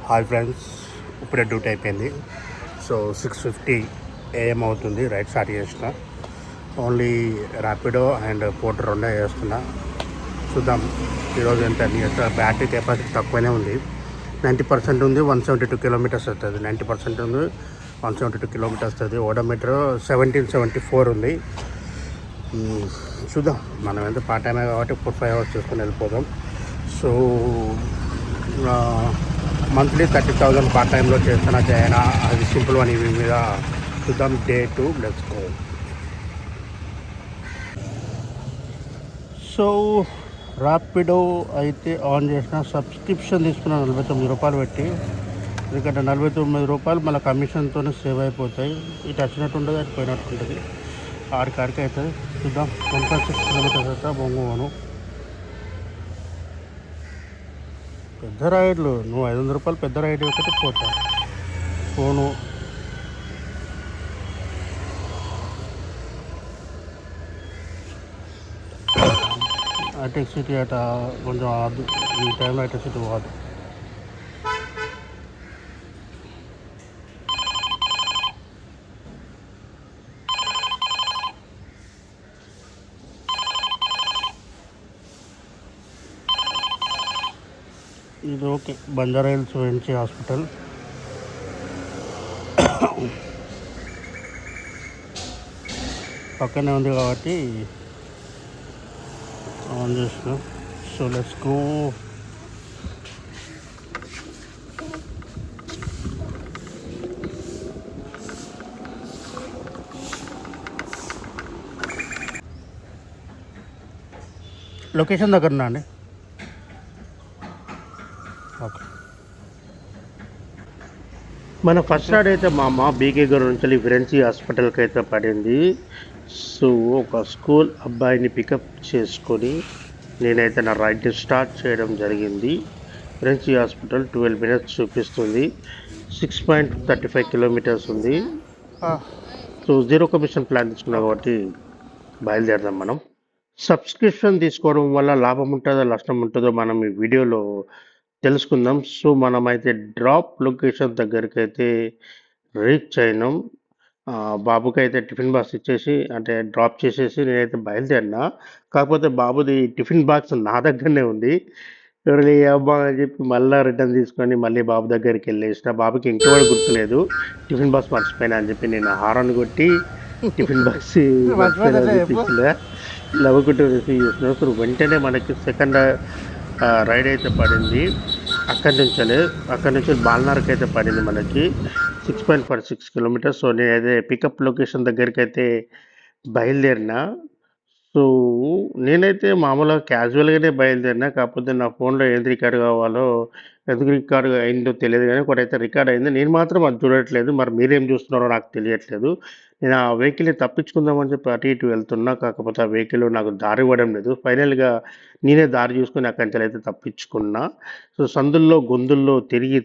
Hi friends, ఇప్పుడే duty అయిపోయింది. So 6:50 AM అవుతుంది. రైడ్ స్టార్ట్ చేసిన. ఓన్లీ ర్యాపిడో అండ్ పోర్టర్ రెండే చేస్తున్నా. చూద్దాం ఈరోజు ఎంత బ్యాటరీ కెపాసిటీ తక్కువనే ఉంది. 90% ఉంది. 172 కిలోమీటర్స్ వస్తుంది. 90% ఉంది, 172 కిలోమీటర్స్ వస్తుంది. ఓడోమీటర్ 1774 ఉంది. చూద్దాం, మనం ఎంత పార్ట్ టైమే కాబట్టి 4-5 అవర్స్ చూసుకొని వెళ్ళిపోదాం. సో మంత్లీ 30,000 పార్ట్ టైంలో చేస్తున్నా చేయనా, అది సింపుల్ వన్. ఇవి మీద చూద్దాం. Day 2 let's go. So Rapido అయితే ఆన్ చేసిన. సబ్స్క్రిప్షన్ తీసుకున్నాను 49 రూపాయలు పెట్టి. ఎందుకంటే 49 రూపాయలు మళ్ళీ కమిషన్తోనే సేవ్ అయిపోతాయి. ఇటు వచ్చినట్టు ఉండదు, అటు పోయినట్టు ఉంటుంది. ఆడికి అవుతుంది. చూద్దాం. 1.6 కిలోమీటర్స్ అయితే బొంగును. పెద్ద రైడ్లు నువ్వు 500 రూపాయలు పెద్ద రైడ్ ఒకటి పోతా. ఫోను హైటెక్ సిటీ అట కొంచెం ఆదు. ఈ టైంలో హైటెక్ సిటీ పోదు. ఇది ఓకే. బంజారా హిల్స్ వెంచి హాస్పిటల్. పక్కనే ఉంది కాబట్టి ఆన్ చేసిన. So let's go. లొకేషన్ దగ్గరనా అండి? ఓకే. మన ఫస్ట్ రాడ్ అయితే మా అమ్మ బీకే గారి నుంచి విరెన్సీ హాస్పిటల్కి అయితే పడింది. సో ఒక స్కూల్ అబ్బాయిని పికప్ చేసుకొని నేనైతే నా రైడ్ని స్టార్ట్ చేయడం జరిగింది. విరెన్సీ హాస్పిటల్ 12 మినిట్స్ చూపిస్తుంది. 6.35 కిలోమీటర్స్ ఉంది. సో 0 కమిషన్ ప్లాన్ తీసుకున్నాం కాబట్టి బయలుదేరదాం మనం. సబ్స్క్రిప్షన్ తీసుకోవడం వల్ల లాభం ఉంటుందో నష్టం ఉంటుందో మనం ఈ వీడియోలో తెలుసుకుందాం. సో మనమైతే డ్రాప్ లొకేషన్ దగ్గరికి అయితే రీచ్ అయినాం. బాబుకి అయితే టిఫిన్ బాక్స్ ఇచ్చేసి, అంటే డ్రాప్ చేసేసి నేనైతే బయలుదేరినా. కాకపోతే బాబుది టిఫిన్ బాక్స్ నా దగ్గరనే ఉంది. ఎవరు అబ్బా అని చెప్పి మళ్ళీ రిటర్న్ తీసుకొని మళ్ళీ బాబు దగ్గరికి వెళ్ళేసిన. బాబుకి ఇంకెవరు గుర్తులేదు, టిఫిన్ బాక్స్ మర్చిపోయినా అని చెప్పి నేను హారన్ కొట్టి టిఫిన్ బాక్స్ మర్చిపోయినా నవ్వుకుంటూ రిసీవ్ చేసిన. సో వెంటనే మనకి సెకండ్ రైడ్ అయితే పడింది. అక్కడి నుంచి బాల్నార్కి అయితే పడింది మనకి 6.46 కిలోమీటర్స్. సో నేనైతే పికప్ లొకేషన్ దగ్గరికి అయితే బయలుదేరిన. సో నేనైతే మామూలుగా క్యాజువల్గానే బయలుదేరినా. కాకపోతే నా ఫోన్లో ఏది రికార్డ్ కావాలో, ఎందుకు రికార్డ్ అయిందో తెలియదు, కానీ ఒకటైతే రికార్డ్ అయింది. నేను మాత్రం అది చూడట్లేదు. మరి మీరేం చూస్తున్నారో నాకు తెలియట్లేదు. నేను ఆ వెహికల్ని తప్పించుకుందామని చెప్పి అటు ఇటు వెళ్తున్నా. కాకపోతే ఆ వెహికల్ నాకు దారి ఇవ్వడం లేదు. ఫైనల్గా నేనే దారి చూసుకొని అక్కడి నుంచి అయితే తప్పించుకున్నా. సో సందుల్లో గొంతుల్లో తిరిగి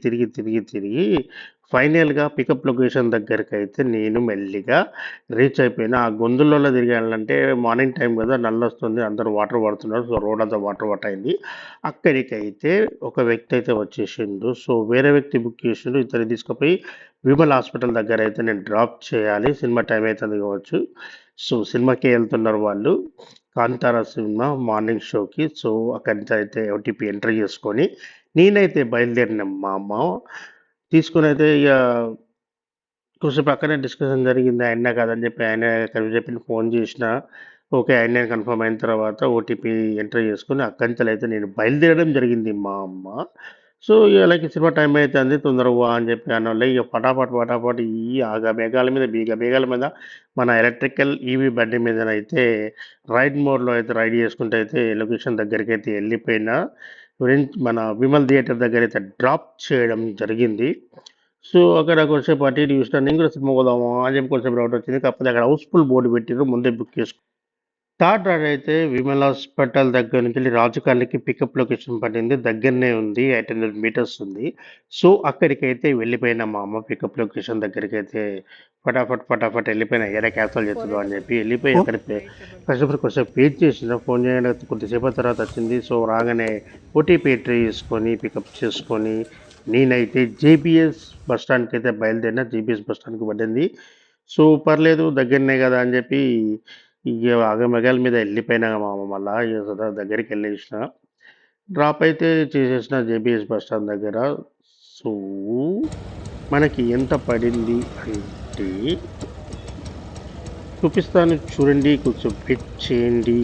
ఫైనల్గా పికప్ లొకేషన్ దగ్గరికి అయితే నేను మెల్లిగా రీచ్ అయిపోయినా. ఆ గొంతులలో తిరిగాలంటే మార్నింగ్ టైం కదా, నల్లొస్తుంది, అందరూ వాటర్ పడుతున్నారు. సో రోడ్ అంతా వాటర్ అయింది. అక్కడికైతే ఒక వ్యక్తి అయితే వచ్చేసిండు. సో వేరే వ్యక్తి బుక్ చేసిండు. ఇతను తీసుకుపోయి విమల్ హాస్పిటల్ దగ్గర అయితే నేను డ్రాప్ చేయాలి. సినిమా టైం అవుతుంది కావచ్చు. సో సినిమాకి వెళ్తున్నారు వాళ్ళు, కాంతారా సినిమా మార్నింగ్ షోకి. సో అక్కడి నుంచి అయితే ఓటీపీ ఎంటర్ చేసుకొని నేనైతే బయలుదేరిన. మా అమ్మ తీసుకుని అయితే ఇక కొంచెం పక్కనే డిస్కషన్ జరిగింది. అయినా కాదని చెప్పి ఆయన చెప్పి ఫోన్ చేసిన. ఓకే, ఆయన కన్ఫర్మ్ అయిన తర్వాత ఓటీపీ ఎంటర్ చేసుకుని అక్కడి నుంచి అయితే నేను బయలుదేరడం జరిగింది మా అమ్మ. సో ఇక లైక్ సినిమా టైం అవుతుంది, తొందరగా అని చెప్పి అన్న ఇక ఫటాఫట్ ఈ ఆగ బీగ మీద మన ఎలక్ట్రికల్ ఈవీ బండి మీద అయితే రైడ్ మోడ్లో అయితే రైడ్ చేసుకుంటూ అయితే లొకేషన్ దగ్గరికి అయితే వెళ్ళిపోయినా. మన విమల్ థియేటర్ దగ్గర అయితే డ్రాప్ చేయడం జరిగింది. సో అక్కడ కొంచెంసేపు అటు ఇటు చూసినా. నేను కూడా సినిమా పోదాము అని చెప్పి కొంచెం డౌట్ వచ్చింది. కాకపోతే అక్కడ హౌస్ఫుల్ బోర్డు పెట్టారు, ముందే బుక్ చేసుకో. థర్డ్ రైడ్ అయితే విమల్ హాస్పిటల్ దగ్గర నుంచి రాజుకాలికి పికప్ లొకేషన్ పడింది. దగ్గరనే ఉంది, 800 మీటర్స్ ఉంది. సో అక్కడికైతే వెళ్ళిపోయినా. మా అమ్మ పికప్ లొకేషన్ దగ్గరికి అయితే ఫటాఫట్ వెళ్ళిపోయినా. ఏడా క్యాన్సల్ చేస్తుందో అని చెప్పి వెళ్ళిపోయి అక్కడికి కొంచెం వెయిట్ చేసిన. ఫోన్ చేయడానికి కొద్దిసేపు తర్వాత వచ్చింది. సో రాగానే ఓటీపీ ఎంట్రీ చేసుకొని పికప్ చేసుకొని నేనైతే జేబీఎస్ బస్ స్టాండ్కి అయితే బయలుదేరిన. జేబీఎస్ బస్ స్టాండ్కి పడింది. సో పర్లేదు దగ్గరనే కదా అని చెప్పి ఇక ఆగమేఘాల మీద వెళ్ళిపోయినా మామ. మళ్ళా ఇక దగ్గరికి వెళ్ళేసిన, డ్రాప్ అయితే చేసేసిన జేబీఎస్ బస్ స్టాండ్ దగ్గర. సో మనకి ఎంత పడింది అంటే చూపిస్తాను చూడండి, కొంచెం వెయిట్ చేయండి.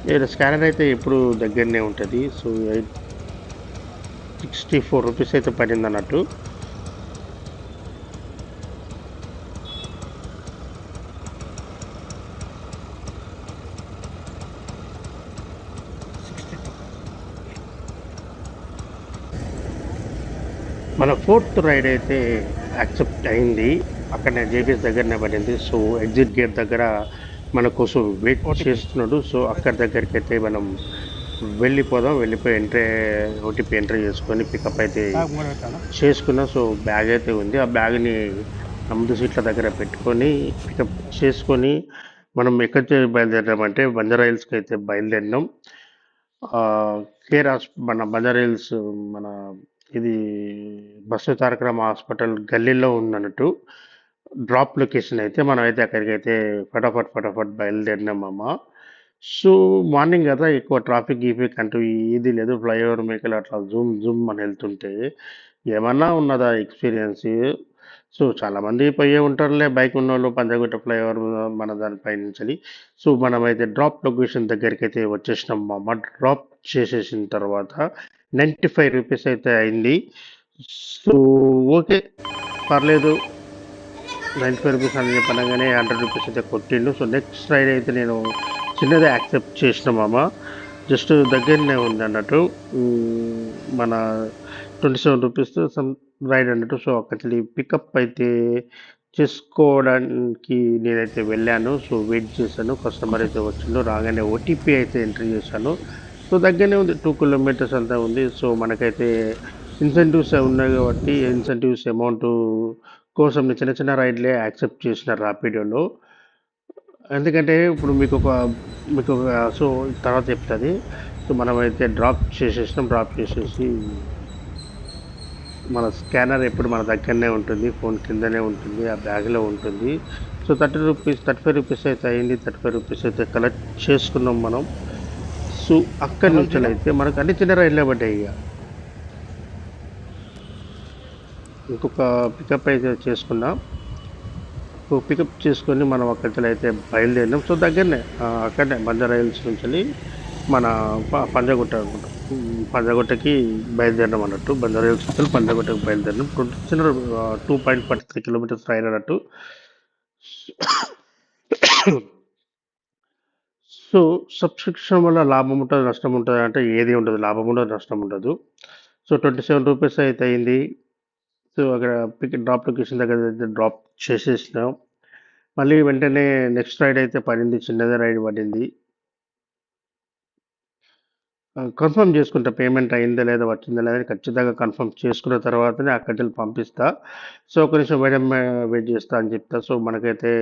లేదా స్కానర్ అయితే ఎప్పుడు దగ్గరనే ఉంటుంది. సో 64 రూపీస్ అయితే పడింది అన్నట్టు. మన ఫోర్త్ రైడ్ అయితే యాక్సెప్ట్ అయింది. అక్కడనే జేబీఎస్ దగ్గరనే పడింది. సో ఎగ్జిట్ గేట్ దగ్గర మన కోసం వెయిట్ చేస్తున్నాడు. సో అక్కడి దగ్గరికి అయితే మనం వెళ్ళిపోదాం. వెళ్ళిపోయి ఓటీపీ ఎంట్రీ చేసుకొని పికప్ అయితే చేసుకున్నాం. సో బ్యాగ్ అయితే ఉంది. ఆ బ్యాగ్ని ముందు సీట్ల దగ్గర పెట్టుకొని పికప్ చేసుకొని మనం ఎక్కడి బయలుదేరామంటే బంజారా హిల్స్కి అయితే బయలుదేరినాం. మన బంజారా హిల్స్ మన ఇది బస్సు తారకరామ హాస్పిటల్ గల్లీలో ఉందన్నట్టు డ్రాప్ లొకేషన్. అయితే మనం అయితే అక్కడికి అయితే ఫటాఫట్ బయలుదేరినామమ్మ. సో మార్నింగ్ కదా, ఎక్కువ ట్రాఫిక్ గీఫిక్ అంటూ ఏది లేదు. ఫ్లైఓవర్ మేకలు అట్లా జూమ్ అని వెళ్తుంటే ఏమన్నా ఉన్నదా ఎక్స్పీరియన్స్? సో చాలామంది పోయే ఉంటారులే బైక్ ఉన్న వాళ్ళు, పంజాగుట్ట ఫ్లైఓవర్ మన దానిపై నుంచి. సో మనమైతే డ్రాప్ లొకేషన్ దగ్గరికి అయితే వచ్చేసినాం మామ. డ్రాప్ చేసేసిన తర్వాత 95 రూపీస్ అయితే అయింది. సో ఓకే, పర్లేదు. 95 రూపీస్ అని చెప్పనగానే 100 రూపీస్ అయితే కొట్టిండు. సో నెక్స్ట్ రైడ్ అయితే నేను చిన్నదే యాక్సెప్ట్ చేసిన మామ. జస్ట్ దగ్గరనే ఉంది అన్నట్టు. మన 27 రూపీస్ సమ్ రైడ్ అన్నట్టు. సో అక్కడి పికప్ అయితే చేసుకోవడానికి నేనైతే వెళ్ళాను. సో వెయిట్ చేశాను. కస్టమర్ అయితే వచ్చిండు. రాగానే ఓటీపీ అయితే ఎంట్రీ చేశాను. సో దగ్గరనే ఉంది, 2 కిలోమీటర్స్ అంతా ఉంది. సో మనకైతే ఇన్సెంటివ్స్ ఉన్నాయి కాబట్టి ఇన్సెంటివ్స్ అమౌంట్ కోసం చిన్న చిన్న రైడ్లే యాక్సెప్ట్ చేసిన ర్యాపిడోలో. ఎందుకంటే ఇప్పుడు మీకు ఒక సో తర్వాత చెప్తుంది. సో మనమైతే డ్రాప్ చేసేసినాం. డ్రాప్ చేసేసి మన స్కానర్ ఎప్పుడు మన దగ్గరనే ఉంటుంది, ఫోన్ కిందనే ఉంటుంది, ఆ బ్యాగ్లో ఉంటుంది. సో 35 రూపీస్ అయితే అయింది. 35 రూపీస్ అయితే కలెక్ట్ చేసుకున్నాం మనం. సో అక్కడి నుంచి అయితే మనకు అన్ని చిన్న రైడ్లే పడ్డాయి. ఇక ఇంకొక పికప్ అయితే చేసుకున్నాం. సో పికప్ చేసుకొని మనం అక్కడికి అయితే బయలుదేరినాం. సో దగ్గరనే అక్కడనే బంజారా హిల్స్ నుంచి మన పంజాగుట్టకి బయలుదేరినాం అన్నట్టు. బంజారా హిల్స్ నుంచి పంజాగుట్టకి బయలుదేరినాం. 2.43 కిలోమీటర్స్ రైడ్ అన్నట్టు. సో సబ్స్క్రిప్షన్ వల్ల లాభం ఉంటుంది, నష్టం ఉంటుంది అంటే ఏది ఉండదు. లాభం ఉండదు, నష్టం ఉండదు. సో 27 రూపీస్ అయితే అయింది. సో అక్కడ డ్రాప్ లొకేషన్ దగ్గర డ్రాప్ చేసేసినాం. మళ్ళీ వెంటనే నెక్స్ట్ రైడ్ అయితే పడింది. చిన్నదే రైడ్ పడింది. కన్ఫర్మ్ చేసుకుంటా పేమెంట్ అయిందా లేదా, వచ్చిందా లేదా అని ఖచ్చితంగా కన్ఫర్మ్ చేసుకున్న తర్వాతనే అక్కడికి వెళ్ళి పంపిస్తా. సో ఒక నిమిషం వెయిట్ చేస్తా అని చెప్తా. సో మనకైతే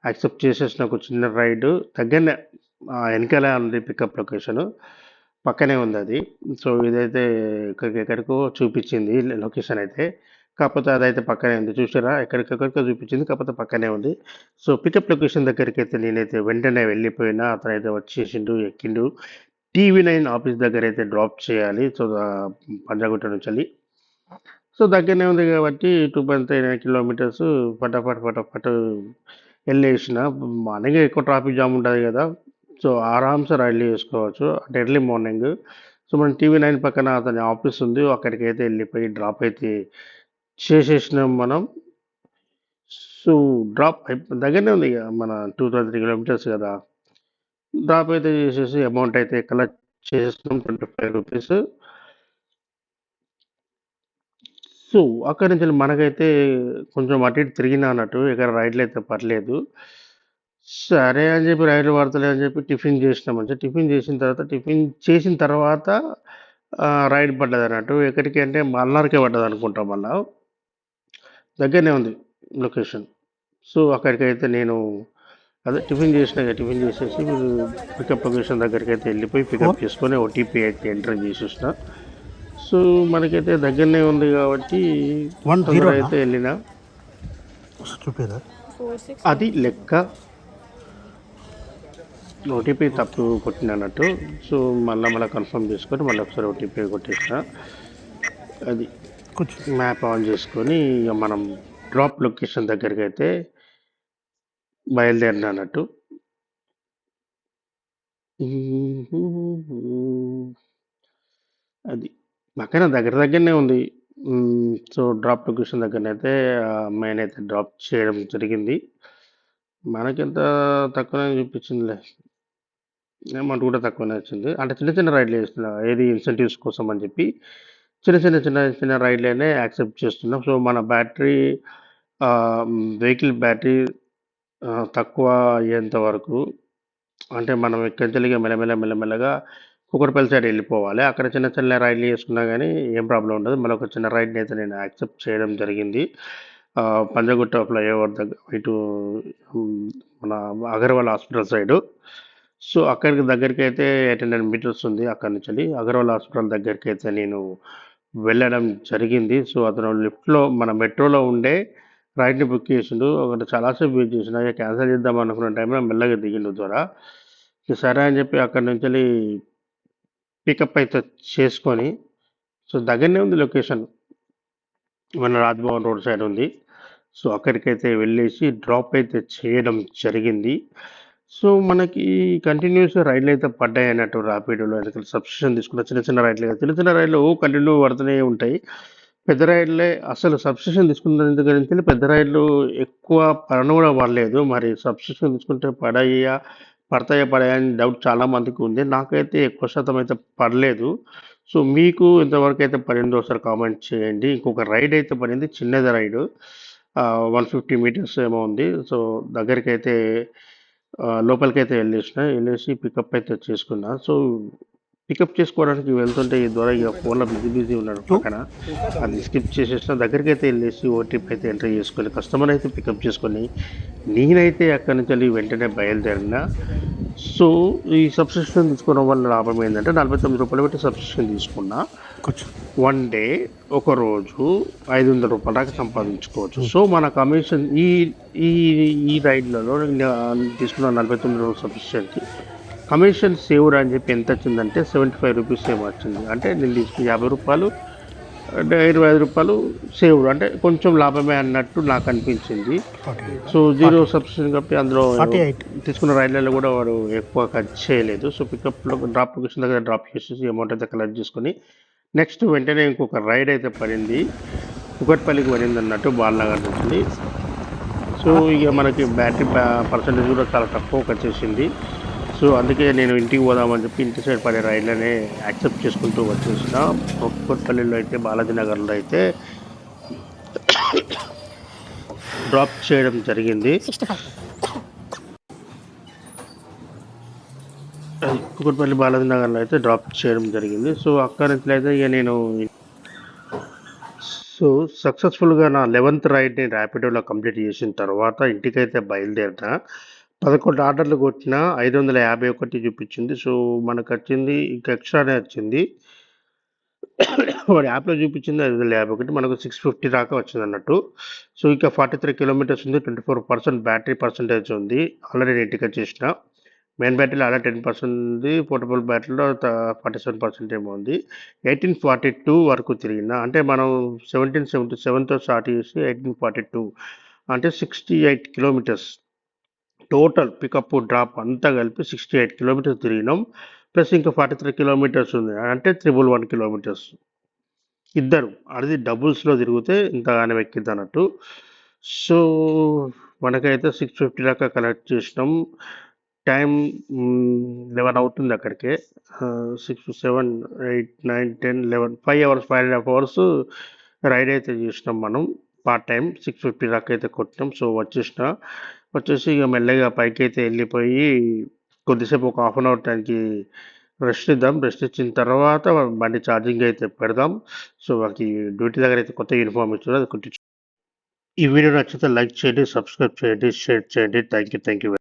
యాక్సెప్ట్ చేసేసిన ఒక చిన్న రైడ్ దగ్గరనే వెనకాల ఉంది పికప్ లొకేషన్, పక్కనే ఉంది అది. సో ఇదైతే ఎక్కడికో చూపించింది లొకేషన్ అయితే. కాకపోతే అదైతే పక్కనే ఉంది. చూసారా, ఎక్కడికో చూపించింది, కాకపోతే పక్కనే ఉంది. సో పికప్ లొకేషన్ దగ్గరికి అయితే నేనైతే వెంటనే వెళ్ళిపోయినా. అతనైతే వచ్చేసిండు, ఎక్కిండు. టీవీ9 ఆఫీస్ దగ్గర అయితే డ్రాప్ చేయాలి. సో పంజాగుట్ట నుంచి. సో దగ్గరనే ఉంది కాబట్టి 2.39 కిలోమీటర్స్ ఫటాఫట్ వెళ్ళేసిన. మార్నింగ్ ఎక్కువ ట్రాఫిక్ జామ్ ఉంటుంది కదా. సో ఆరామ్సే రైడ్లు చేసుకోవచ్చు అంటే ఎర్లీ మార్నింగ్. సో మనం టీవీ9 పక్కన అతని ఆఫీస్ ఉంది, అక్కడికి అయితే వెళ్ళిపోయి డ్రాప్ అయితే చేసేసినాం మనం. సో డ్రాప్ దగ్గరనే ఉంది మన 2.3 కిలోమీటర్స్ కదా. డ్రాప్ అయితే చేసేసి అమౌంట్ అయితే కలెక్ట్ చేసేసినాం 25 రూపీస్. సో అక్కడి నుంచి మనకైతే కొంచెం అటు ఇటు తిరిగినా అన్నట్టు, ఇక్కడ రైడ్లు అయితే పర్లేదు. సరే అని చెప్పి రైడ్లు పడతలే అని చెప్పి టిఫిన్ చేసినామంటే టిఫిన్ చేసిన తర్వాత రైడ్ పడ్డది అన్నట్టు. ఎక్కడికి అంటే మల్నార్కే పడ్డది అనుకుంటాం. మళ్ళా దగ్గరనే ఉంది లొకేషన్. సో అక్కడికైతే నేను అదే టిఫిన్ చేసేసి పికప్ లొకేషన్ దగ్గరికి అయితే వెళ్ళిపోయి పికప్ చేసుకొని ఓటీపీ అయితే ఎంటర్ చేసేసిన. సో మనకైతే దగ్గరనే ఉంది కాబట్టి తొందర అయితే వెళ్ళినా చూపేదా అది లెక్క. ఓటీపీ తప్పు కొట్టినట్టు. సో మళ్ళీ కన్ఫర్మ్ చేసుకొని మళ్ళీ ఒకసారి ఓటీపీ కొట్టేసిన. అది మ్యాప్ ఆన్ చేసుకొని ఇక మనం డ్రాప్ లొకేషన్ దగ్గరికి అయితే బయలుదేరిన అన్నట్టు. అది పక్కన దగ్గరనే ఉంది. సో డ్రాప్ లొకేషన్ దగ్గరనైతే ఆ అమ్మాయిని అయితే డ్రాప్ చేయడం జరిగింది. మనకెంత తక్కువనే చూపించిందిలే, అమౌంట్ కూడా తక్కువనే వచ్చింది. అంటే చిన్న చిన్న రైడ్లు చేస్తున్నా, ఏది ఇన్సెంటివ్స్ కోసం అని చెప్పి చిన్న రైడ్లనే యాక్సెప్ట్ చేస్తున్నాం. సో మన బ్యాటరీ వెహికల్ బ్యాటరీ తక్కువ అయ్యేంత వరకు, అంటే మనం ఎక్కడికెళ్ళి మెల్లమెల్లగా కూకట్పల్లి సైడ్ వెళ్ళిపోవాలి. అక్కడ చిన్న రైడ్లు చేసుకున్నా కానీ ఏం ప్రాబ్లం ఉండదు. మళ్ళీ ఒక చిన్న రైడ్ని అయితే నేను యాక్సెప్ట్ చేయడం జరిగింది. పంజగుట్ట ఫ్లైఓవర్ దగ్గర ఇటు మన అగర్వాల్ హాస్పిటల్ సైడు. సో అక్కడికి దగ్గరికి అయితే 800 మీటర్స్ ఉంది. అక్కడి నుంచి అగర్వాల్ హాస్పిటల్ దగ్గరికి అయితే నేను వెళ్ళడం జరిగింది. సో అతను లిఫ్ట్లో మన మెట్రోలో ఉండే రైడ్ని బుక్ చేసిండు. ఒకటి చాలాసేపు వెయిట్ చేసిన, ఇక క్యాన్సిల్ చేద్దాం అనుకున్న టైంలో మెల్లగా దిగిండు ద్వారా. సరే అని చెప్పి అక్కడి నుంచి పికప్ అయితే చేసుకొని, సో దగ్గరనే ఉంది లొకేషన్, మన రాజ్భవన్ రోడ్ సైడ్ ఉంది. సో అక్కడికైతే వెళ్ళేసి డ్రాప్ అయితే చేయడం జరిగింది. సో మనకి కంటిన్యూస్ రైడ్లు అయితే పడ్డాయి అన్నట్టు ర్యాపిడోలో. ఎందుకంటే సబ్స్క్రిప్షన్ తీసుకున్న చిన్న రైడ్లు కదా, చిన్న రైడ్లు కంటిన్యూ పడుతూనే ఉంటాయి. పెద్ద రైడ్లే అసలు సబ్స్క్రిప్షన్ తీసుకున్న దగ్గర నుంచి పెద్ద రైడ్లు ఎక్కువ పడను కూడా పడలేదు. మరి సబ్స్క్రిప్షన్ తీసుకుంటే పడతాయా అని డౌట్ చాలా మందికి ఉంది. నాకైతే ఎక్కువ శాతం అయితే పడలేదు. సో మీకు ఎంతవరకు అయితే పడిందో ఒకసారి కామెంట్ చేయండి. ఇంకొక రైడ్ అయితే పడింది, చిన్నది రైడు, 150 మీటర్స్ ఏమో ఉంది. సో దగ్గరికి లోపలికైతే వెళ్ళేసి పికప్ అయితే చేసుకున్నా. సో పికప్ చేసుకోవడానికి వెళ్తుంటే ఈ ద్వారా ఇక ఫోన్లో బిజీ ఉన్నాడు పక్కన, అది స్కిప్ చేసేసిన. దగ్గరికి అయితే వెళ్ళేసి ఓటీపీ అయితే ఎంటర్ చేసుకొని కస్టమర్ అయితే పికప్ చేసుకొని నేనైతే అక్కడి నుంచి వెళ్ళి వెంటనే బయలుదేరిన. సో ఈ సబ్స్క్రిప్షన్ తీసుకోవడం వల్ల లాభం ఏంటంటే 49 రూపాయలు పెట్టి సబ్స్క్రిప్షన్ తీసుకున్నా. వన్ డే ఒక రోజు 500 రూపాయల దాకా సంపాదించుకోవచ్చు. సో మన కమిషన్ ఈ ఈ ఈ రైడ్లలో తీసుకున్న 49 రూపాయల సబ్స్క్రిప్షన్కి కమిషన్ సేవ్డ్ అని చెప్పి ఎంత వచ్చిందంటే 75 రూపీస్ ఏమో వచ్చింది. అంటే నేను తీసుకుని 50 రూపాయలు అంటే 25 రూపాయలు సేవ్డ్, అంటే కొంచెం లాభమే అన్నట్టు నాకు అనిపించింది. సో 0 సబ్స్క్రిప్షన్ కాబట్టి అందులో తీసుకున్న రైళ్లలో కూడా వాడు ఎక్కువ ఖర్చు చేయలేదు. సో పికప్లో డ్రాప్ లొకేషన్ దగ్గర డ్రాప్ చేసేసి అమౌంట్ అయితే కలెక్ట్ చేసుకొని నెక్స్ట్ వెంటనే ఇంకొక రైడ్ అయితే పడింది, కుకట్పల్లికి పడింది అన్నట్టు, బాలనగర్ నుంచి. సో ఇక మనకి బ్యాటరీ పర్సంటేజ్ కూడా చాలా తక్కువ వచ్చేసింది. సో అందుకే నేను ఇంటికి పోదామని చెప్పి ఇంటి సైడ్ పడే రైళ్ళనే యాక్సెప్ట్ చేసుకుంటూ వచ్చేసిన. కుకట్పల్లిలో అయితే బాలాజీ నగర్లో అయితే డ్రాప్ చేయడం జరిగింది. కుకట్పల్లి బాలాజీ నగర్లో అయితే డ్రాప్ చేయడం జరిగింది. సో అక్కడి నుంచి అయితే ఇక నేను సక్సెస్ఫుల్గా నా 11th రైడ్ని ర్యాపిడోలో కంప్లీట్ చేసిన తర్వాత ఇంటికైతే బయలుదేరిన. 11 ఆర్డర్లు కొట్టిన, 551 చూపించింది. సో మనకు వచ్చింది ఇంకా ఎక్స్ట్రానే వచ్చింది. వాడి యాప్లో చూపించింది 551, మనకు 650 దాకా వచ్చింది అన్నట్టు. సో ఇంకా 43 కిలోమీటర్స్ ఉంది, 24% బ్యాటరీ పర్సంటేజ్ ఉంది. ఆల్రెడీ నేను ఇంటికి వచ్చేసిన. మెయిన్ బ్యాటరీలో అలా 10% ఉంది, పోర్టబుల్ బ్యాటరీలో 47% ఏమో ఉంది. 1842 వరకు తిరిగిన, అంటే మనం 1777తో స్టార్ట్ చేసి 1842 అంటే 68 కిలోమీటర్స్ టోటల్ పికప్ డ్రాప్ అంతా కలిపి 68 కిలోమీటర్స్ తిరిగినాం. ప్లస్ ఇంకా 43 కిలోమీటర్స్ ఉంది, అంటే 111 కిలోమీటర్స్. ఇద్దరు అది డబుల్స్లో తిరిగితే ఇంతగానే ఎక్కిద్ది అన్నట్టు. సో మనకైతే 650 దాకా కలెక్ట్ చేసినాం. టైం 11 అవుతుంది అక్కడికే. 6, 7, 8, 9, 10, 11, 5 అవర్స్ 5.5 అవర్స్ రైడ్ అయితే చేసినాం మనం. పార్ట్ టైం 650 దాకా అయితే కొట్టినాం. సో వచ్చేసి ఇక మెల్లగా పైకి అయితే వెళ్ళిపోయి కొద్దిసేపు ఒక హాఫ్ అన్ అవర్ టైంకి రెస్ట్ ఇద్దాం. రెస్ట్ ఇచ్చిన తర్వాత బండి ఛార్జింగ్ అయితే పెడదాం. సో వాళ్ళకి డ్యూటీ దగ్గర అయితే కొత్త యూనిఫామ్ ఇచ్చారు, అది కుట్టించు. ఈ వీడియో నచ్చితే లైక్ చేయండి, సబ్స్క్రైబ్ చేయండి, షేర్ చేయండి. Thank you.